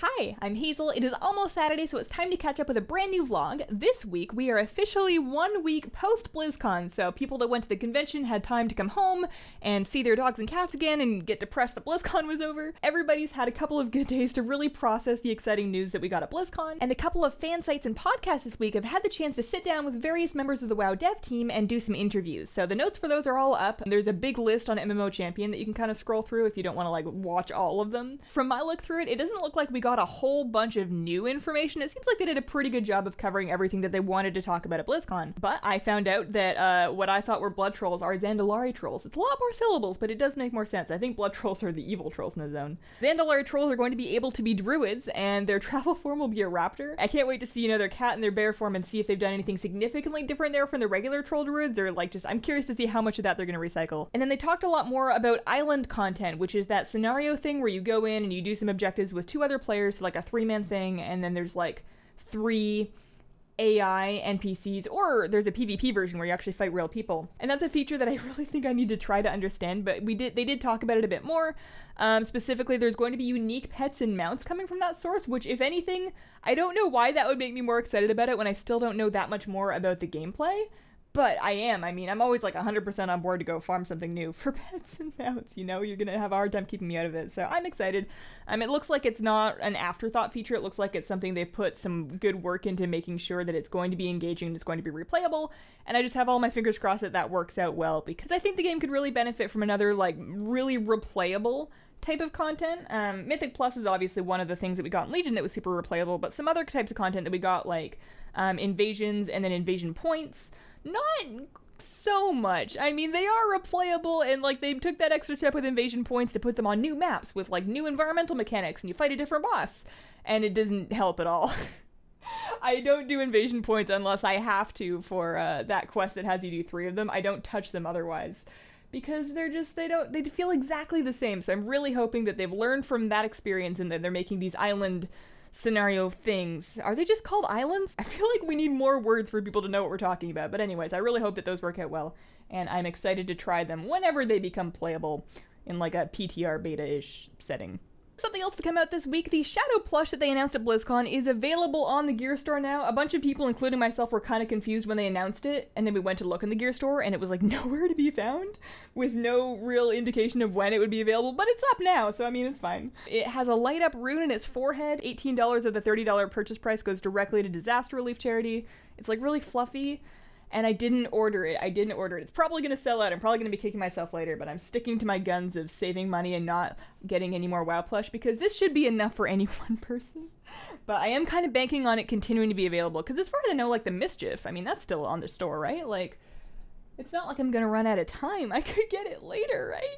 Hi, I'm Hazel. It is almost Saturday, so it's time to catch up with a brand new vlog. This week, we are officially 1 week post Blizzcon, so people that went to the convention had time to come home and see their dogs and cats again and get depressed that Blizzcon was over. Everybody's had a couple of good days to really process the exciting news that we got at Blizzcon, and a couple of fan sites and podcasts this week have had the chance to sit down with various members of the WoW dev team and do some interviews. So the notes for those are all up. There's a big list on MMO Champion that you can kind of scroll through if you don't want to watch all of them. From my look through it, it doesn't look like we got a whole bunch of new information. It seems like they did a pretty good job of covering everything that they wanted to talk about at BlizzCon. But I found out that what I thought were blood trolls are Zandalari trolls. It's a lot more syllables, but it does make more sense. I think blood trolls are the evil trolls in the zone. Zandalari trolls are going to be able to be druids, and their travel form will be a raptor. I can't wait to see, their cat and their bear form and see if they've done anything significantly different there from the regular troll druids, or I'm curious to see how much of that they're going to recycle. And then they talked a lot more about island content, which is that scenario thing where you go in and you do some objectives with 2 other players, so like a 3-man thing, and then there's 3 AI NPCs, or there's a PvP version where you actually fight real people. And that's a feature that I really think I need to try to understand, but they did talk about it a bit more. Specifically, there's going to be unique pets and mounts coming from that source, which, if anything, I don't know why that would make me more excited about it when I still don't know that much more about the gameplay. But I am. I'm always 100% on board to go farm something new for pets and mounts, You're gonna have a hard time keeping me out of it, so I'm excited. It looks like it's not an afterthought feature. It looks like it's something they've put some good work into making sure that it's going to be engaging and it's going to be replayable, and I just have all my fingers crossed that that works out well, because I think the game could really benefit from another, really replayable type of content. Mythic Plus is obviously one of the things that we got in Legion that was super replayable, but some other types of content that we got, invasions and then invasion points, not so much. They are replayable, and they took that extra step with invasion points to put them on new maps with new environmental mechanics, and you fight a different boss, and it doesn't help at all. I don't do invasion points unless I have to for that quest that has you do 3 of them. I don't touch them otherwise, because they feel exactly the same. So I'm really hoping that they've learned from that experience and that they're making these island scenario things. Are they just called islands? I feel like we need more words for people to know what we're talking about. But anyways, I really hope that those work out well, and I'm excited to try them whenever they become playable in a PTR beta-ish setting. Something else to come out this week, the Shadow plush that they announced at BlizzCon is available on the gear store now. A bunch of people, including myself, were kind of confused when they announced it, and then we went to look in the gear store and it was nowhere to be found, with no real indication of when it would be available, but it's up now, so it's fine. It has a light up rune in its forehead. $18 of the $30 purchase price goes directly to disaster relief charity. It's really fluffy. And I didn't order it. It's probably going to sell out. I'm probably going to be kicking myself later, but I'm sticking to my guns of saving money and not getting any more WoW plush, because this should be enough for any one person. But I am kind of banking on it continuing to be available, because as far as I know, the Mischief, that's still on the store, right? It's not like I'm going to run out of time. I could get it later, right?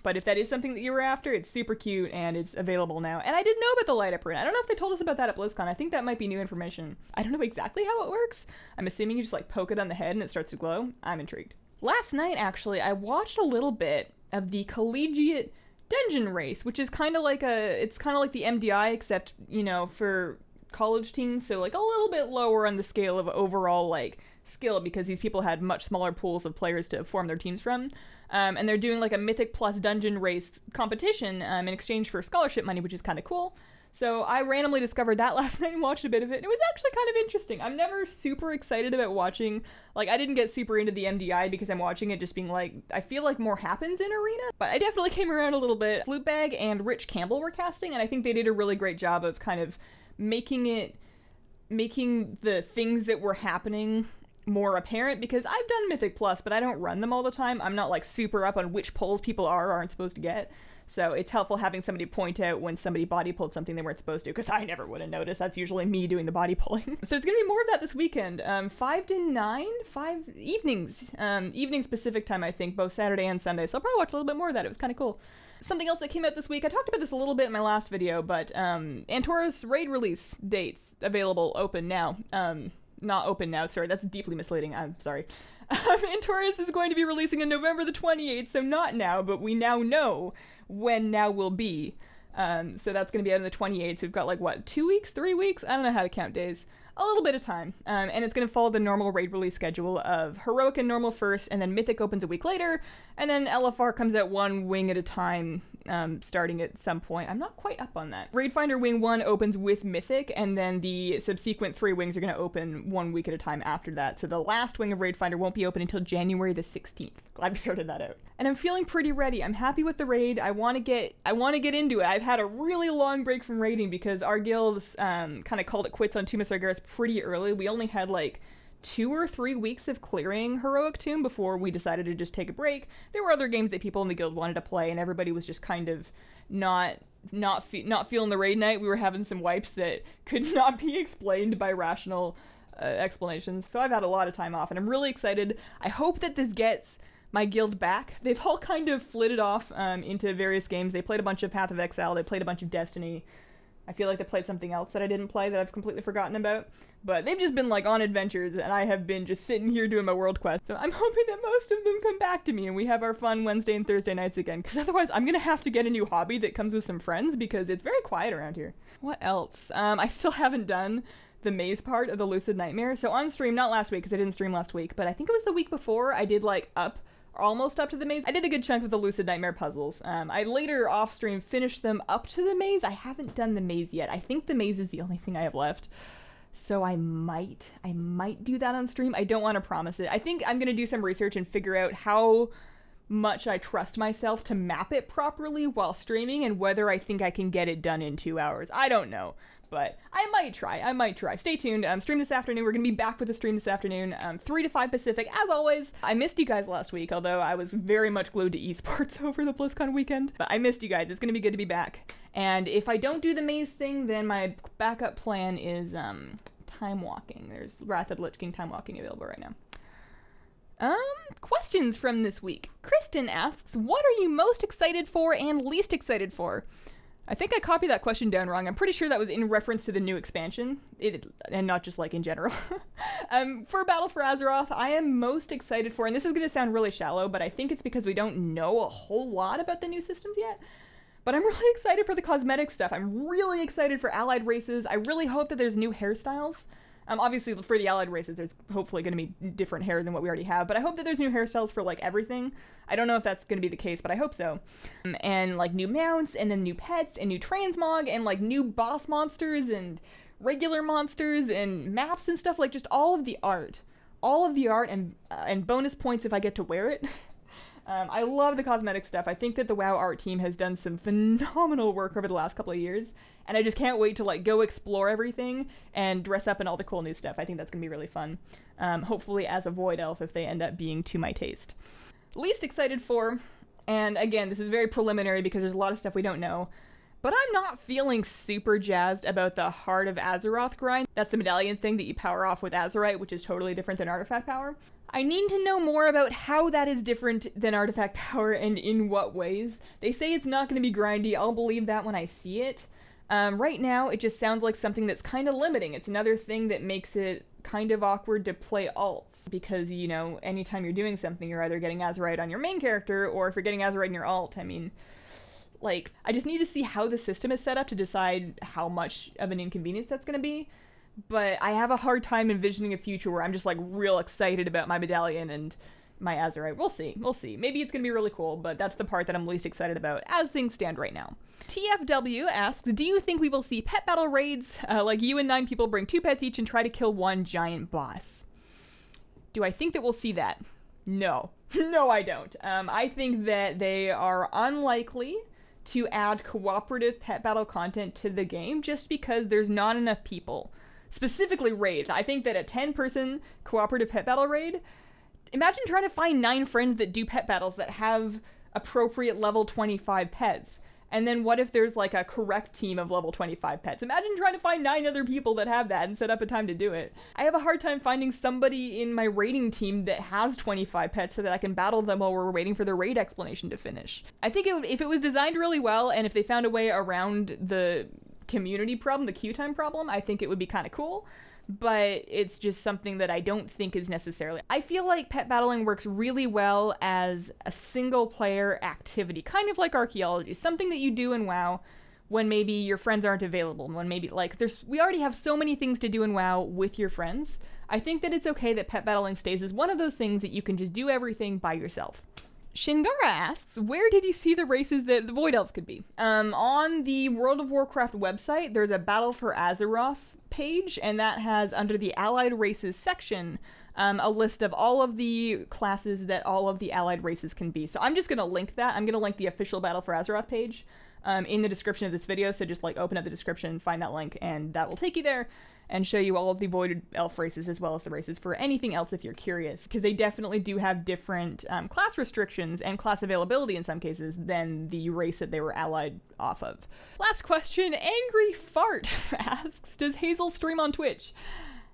But if that is something that you were after, it's super cute and it's available now. And I didn't know about the light up rune. I don't know if they told us about that at BlizzCon. I think that might be new information. I don't know exactly how it works. I'm assuming you just poke it on the head and it starts to glow. I'm intrigued. Last night, actually, I watched a little bit of the Collegiate Dungeon Race, which is kind of like the MDI, except, for college teams. So a little bit lower on the scale of overall skill, because these people had much smaller pools of players to form their teams from. And they're doing a Mythic Plus Dungeon Race competition in exchange for scholarship money, which is kind of cool. So I randomly discovered that last night and watched a bit of it, and it was actually kind of interesting. I'm never super excited about watching, I didn't get super into the MDI because I'm watching it just being I feel like more happens in Arena, but I definitely came around a little bit. Flutebag and Rich Campbell were casting, and I think they did a really great job of kind of making the things that were happening more apparent, because I've done Mythic Plus, but I don't run them all the time. I'm not super up on which polls people are or aren't supposed to get. So it's helpful having somebody point out when somebody body pulled something they weren't supposed to, because I never would have noticed. That's usually me doing the body pulling. So it's going to be more of that this weekend. 5 to 9? 5 evenings. Evening Pacific time, I think, both Saturday and Sunday. So I'll probably watch a little bit more of that. It was kind of cool. Something else that came out this week, I talked about this a little bit in my last video, but Antorus raid release dates available, open now. Not open now, sorry, that's deeply misleading, I'm sorry. Antorus is going to be releasing on November the 28th, so not now, but we now know when now will be. So that's going to be out on the 28th, so we've got 2 weeks, 3 weeks? I don't know how to count days. A little bit of time. And it's going to follow the normal raid release schedule of Heroic and Normal first, and then Mythic opens a week later, and then LFR comes out 1 wing at a time starting at some point. I'm not quite up on that. Raid Finder Wing 1 opens with Mythic, and then the subsequent 3 wings are going to open 1 week at a time after that. So the last wing of Raid Finder won't be open until January the 16th. Glad we sorted that out. And I'm feeling pretty ready. I'm happy with the raid. I want to get into it. I've had a really long break from raiding because our guilds kind of called it quits on Tomb of Sargeras pretty early. We only had like 2 or 3 weeks of clearing Heroic Tomb before we decided to just take a break. There were other games that people in the guild wanted to play, and everybody was just kind of not feeling the raid night. We were having some wipes that could not be explained by rational explanations. So I've had a lot of time off, and I'm really excited. I hope that this gets my guild back. They've all kind of flitted off into various games. They played a bunch of Path of Exile. They played a bunch of Destiny. I feel like they played something else that I didn't play that I've completely forgotten about. But they've just been like on adventures, and I have been just sitting here doing my world quest. So I'm hoping that most of them come back to me and we have our fun Wednesday and Thursday nights again, because otherwise I'm gonna have to get a new hobby that comes with some friends because it's very quiet around here. What else? I still haven't done the maze part of the Lucid Nightmare. So on stream, not last week because I didn't stream last week, but I think it was the week before, I did like almost up to the maze. I did a good chunk of the Lucid Nightmare puzzles. I later off stream finished them up to the maze. I haven't done the maze yet. I think the maze is the only thing I have left. So I might do that on stream. I don't want to promise it. I think I'm going to do some research and figure out how much I trust myself to map it properly while streaming and whether I think I can get it done in 2 hours. I don't know, but I might try. Stay tuned. Stream this afternoon. We're going to be back with a stream this afternoon, 3 to 5 Pacific, as always. I missed you guys last week, although I was very much glued to esports over the BlizzCon weekend. But I missed you guys. It's going to be good to be back. And if I don't do the maze thing, then my backup plan is time walking. There's Wrath of the Lich King time walking available right now. Questions from this week. Kristen asks, what are you most excited for and least excited for? I think I copied that question down wrong. I'm pretty sure that was in reference to the new expansion, and not just like in general. For Battle for Azeroth, I am most excited for, and this is going to sound really shallow, but I think it's because we don't know a whole lot about the new systems yet. But I'm really excited for the cosmetic stuff. I'm really excited for allied races. I really hope that there's new hairstyles. Obviously, for the allied races, there's hopefully going to be different hair than what we already have, but I hope that there's new hairstyles for, like, everything. I don't know if that's going to be the case, but I hope so. And, like, new mounts, and then new pets, and new transmog, and, like, new boss monsters, and regular monsters, and maps and stuff, like, just all of the art. All of the art, and bonus points if I get to wear it. I love the cosmetic stuff. I think that the WoW art team has done some phenomenal work over the last couple of years, and I just can't wait to like go explore everything and dress up in all the cool new stuff. I think that's gonna be really fun. Hopefully as a Void Elf if they end up being to my taste. Least excited for, and again, this is very preliminary because there's a lot of stuff we don't know, but I'm not feeling super jazzed about the Heart of Azeroth grind. That's the medallion thing that you power off with Azerite, which is totally different than artifact power. I need to know more about how that is different than artifact power and in what ways. They say it's not going to be grindy. I'll believe that when I see it. Right now, it just sounds like something that's kind of limiting. It's another thing that makes it kind of awkward to play alts because, you know, anytime you're doing something, you're either getting Azerite on your main character, or if you're getting Azerite in your alt, I mean, like, I just need to see how the system is set up to decide how much of an inconvenience that's going to be. But I have a hard time envisioning a future where I'm just like real excited about my medallion and my Azerite. We'll see. We'll see. Maybe it's going to be really cool, but that's the part that I'm least excited about as things stand right now. TFW asks, do you think we will see pet battle raids? Like you and 9 people bring 2 pets each and try to kill one giant boss. Do I think that we'll see that? No. No, I don't. I think that they are unlikely to add cooperative pet battle content to the game just because there's not enough people. Specifically raids. I think that a 10-person cooperative pet battle raid, imagine trying to find 9 friends that do pet battles that have appropriate level 25 pets. And then what if there's like a correct team of level 25 pets? Imagine trying to find 9 other people that have that and set up a time to do it. I have a hard time finding somebody in my raiding team that has 25 pets so that I can battle them while we're waiting for the raid explanation to finish. I think if it was designed really well and if they found a way around the community problem, the queue time problem, I think it would be kind of cool, but it's just something that I don't think is necessarily. I feel like pet battling works really well as a single player activity, kind of like archaeology, something that you do in WoW when maybe your friends aren't available, when maybe like we already have so many things to do in WoW with your friends. I think that it's okay that pet battling stays as one of those things that you can just do everything by yourself. Shingara asks, where did you see the races that the Void Elves could be? On the World of Warcraft website, there's a Battle for Azeroth page, and that has, under the Allied Races section, a list of all of the classes that all of the allied races can be. So I'm just going to link that. I'm going to link the official Battle for Azeroth page in the description of this video. So just like open up the description, find that link, and that will take you there and show you all of the Void Elf races as well as the races for anything else if you're curious. Because they definitely do have different class restrictions and class availability in some cases than the race that they were allied off of. Last question, Angry Fart asks, does Hazel stream on Twitch?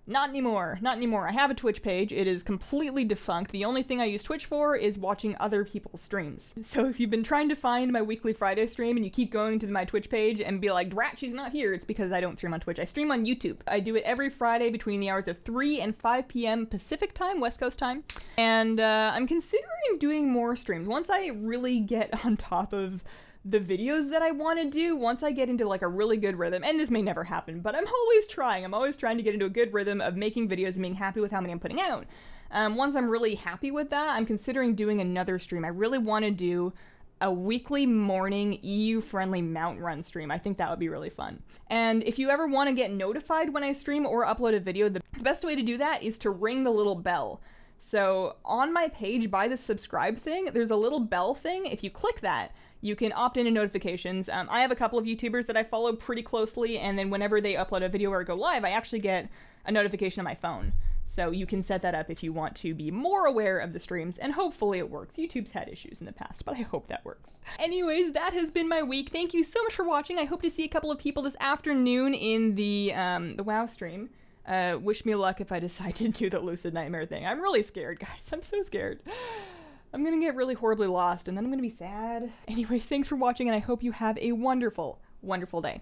Not anymore. Not anymore. I have a Twitch page. It is completely defunct. The only thing I use Twitch for is watching other people's streams. So if you've been trying to find my weekly Friday stream and you keep going to my Twitch page and be like, Drat, she's not here, it's because I don't stream on Twitch. I stream on YouTube. I do it every Friday between the hours of 3 and 5 p.m. Pacific time, West Coast time. And I'm considering doing more streams. Once I really get on top of the videos that I want to do, once I get into like a really good rhythm, and this may never happen, but I'm always trying to get into a good rhythm of making videos and being happy with how many I'm putting out. Once I'm really happy with that, I'm considering doing another stream. I really want to do a weekly morning EU-friendly mount run stream. I think that would be really fun. And if you ever want to get notified when I stream or upload a video, the best way to do that is to ring the little bell. So on my page by the subscribe thing, there's a little bell thing. If you click that, you can opt into notifications. I have a couple of YouTubers that I follow pretty closely, and then whenever they upload a video or go live, I actually get a notification on my phone. So you can set that up if you want to be more aware of the streams, and hopefully it works. YouTube's had issues in the past, but I hope that works. Anyways, that has been my week. Thank you so much for watching. I hope to see a couple of people this afternoon in the WoW stream. Wish me luck if I decide to do the Lucid Nightmare thing. I'm really scared, guys. I'm so scared. I'm gonna get really horribly lost, and then I'm gonna be sad. Anyways, thanks for watching, and I hope you have a wonderful, wonderful day.